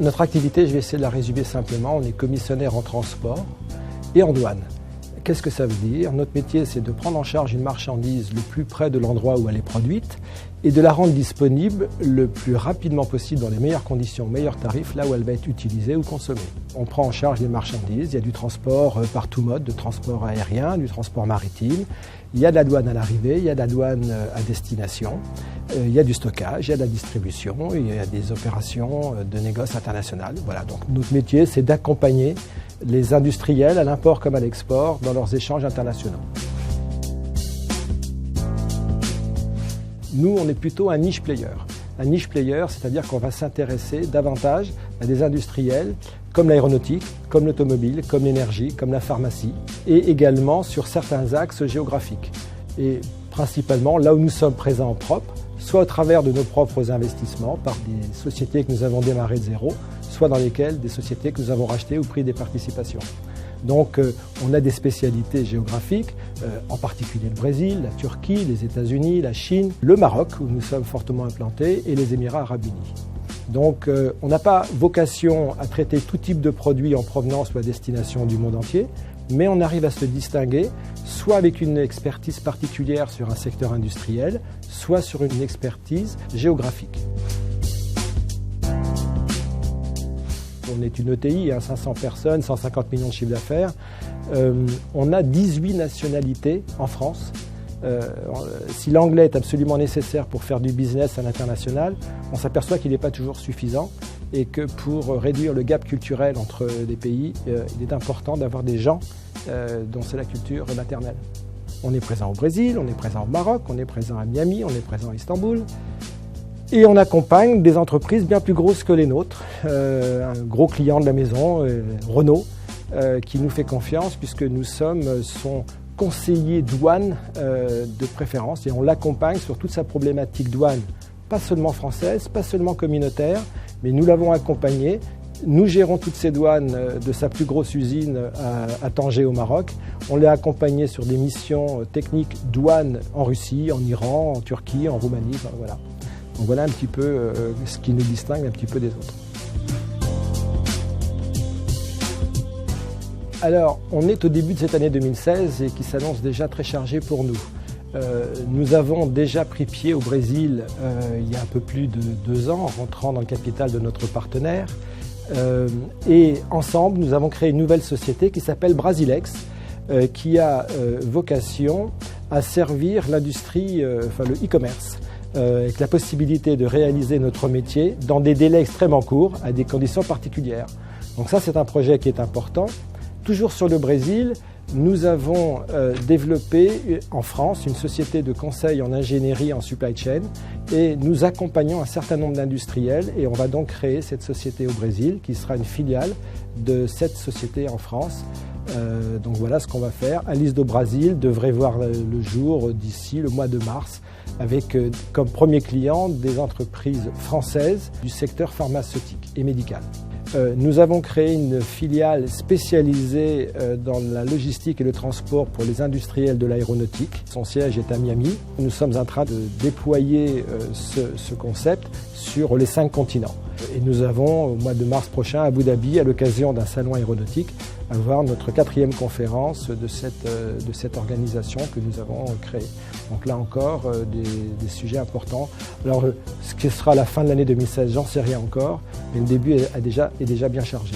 Notre activité, je vais essayer de la résumer simplement. On est commissionnaire en transport et en douane. Qu'est-ce que ça veut dire? Notre métier, c'est de prendre en charge une marchandise le plus près de l'endroit où elle est produite et de la rendre disponible le plus rapidement possible dans les meilleures conditions, meilleurs tarifs, là où elle va être utilisée ou consommée. On prend en charge les marchandises. Il y a du transport par tout mode, de transport aérien, du transport maritime. Il y a de la douane à l'arrivée, il y a de la douane à destination. Il y a du stockage, il y a de la distribution, il y a des opérations de négoce internationales. Voilà, donc notre métier, c'est d'accompagner les industriels à l'import comme à l'export dans leurs échanges internationaux. Nous, on est plutôt un niche player. Un niche player, c'est-à-dire qu'on va s'intéresser davantage à des industriels comme l'aéronautique, comme l'automobile, comme l'énergie, comme la pharmacie, et également sur certains axes géographiques. Et principalement là où nous sommes présents en propre, soit au travers de nos propres investissements par des sociétés que nous avons démarrées de zéro, soit dans lesquelles des sociétés que nous avons rachetées ou pris des participations. Donc on a des spécialités géographiques, en particulier le Brésil, la Turquie, les États-Unis, la Chine, le Maroc où nous sommes fortement implantés et les Émirats arabes unis. Donc on n'a pas vocation à traiter tout type de produits en provenance ou à destination du monde entier, mais on arrive à se distinguer soit avec une expertise particulière sur un secteur industriel, soit sur une expertise géographique. On est une ETI, 500 personnes, 150 millions de chiffre d'affaires. On a 18 nationalités en France. Si l'anglais est absolument nécessaire pour faire du business à l'international, on s'aperçoit qu'il n'est pas toujours suffisant et que pour réduire le gap culturel entre les pays, il est important d'avoir des gens dont c'est la culture maternelle. On est présent au Brésil, on est présent au Maroc, on est présent à Miami, on est présent à Istanbul. Et on accompagne des entreprises bien plus grosses que les nôtres. Un gros client de la maison, Renault, qui nous fait confiance puisque nous sommes son conseiller douane de préférence et on l'accompagne sur toute sa problématique douane, pas seulement française, pas seulement communautaire, mais nous l'avons accompagné. Nous gérons toutes ces douanes de sa plus grosse usine à Tanger au Maroc. On l'a accompagné sur des missions techniques douane en Russie, en Iran, en Turquie, en Roumanie, enfin, voilà. Donc voilà un petit peu ce qui nous distingue un petit peu des autres. Alors, on est au début de cette année 2016 et qui s'annonce déjà très chargée pour nous. Nous avons déjà pris pied au Brésil il y a un peu plus de 2 ans, en rentrant dans le capital de notre partenaire. Et ensemble, nous avons créé une nouvelle société qui s'appelle Brasilex, qui a vocation à servir l'industrie, le e-commerce, avec la possibilité de réaliser notre métier dans des délais extrêmement courts, à des conditions particulières. Donc ça, c'est un projet qui est important. Toujours sur le Brésil, nous avons développé en France une société de conseil en ingénierie en supply chain et nous accompagnons un certain nombre d'industriels et on va donc créer cette société au Brésil qui sera une filiale de cette société en France. Donc voilà ce qu'on va faire. Alice do Brasil devrait voir le jour d'ici le mois de mars avec comme premier client des entreprises françaises du secteur pharmaceutique et médical. Nous avons créé une filiale spécialisée dans la logistique et le transport pour les industriels de l'aéronautique. Son siège est à Miami. Nous sommes en train de déployer ce concept sur les 5 continents. Et nous avons au mois de mars prochain à Abu Dhabi, à l'occasion d'un salon aéronautique, avoir notre 4e conférence de cette organisation que nous avons créée. Donc là encore, des sujets importants. Alors, ce qui sera la fin de l'année 2016, j'en sais rien encore, mais le début est déjà bien chargé.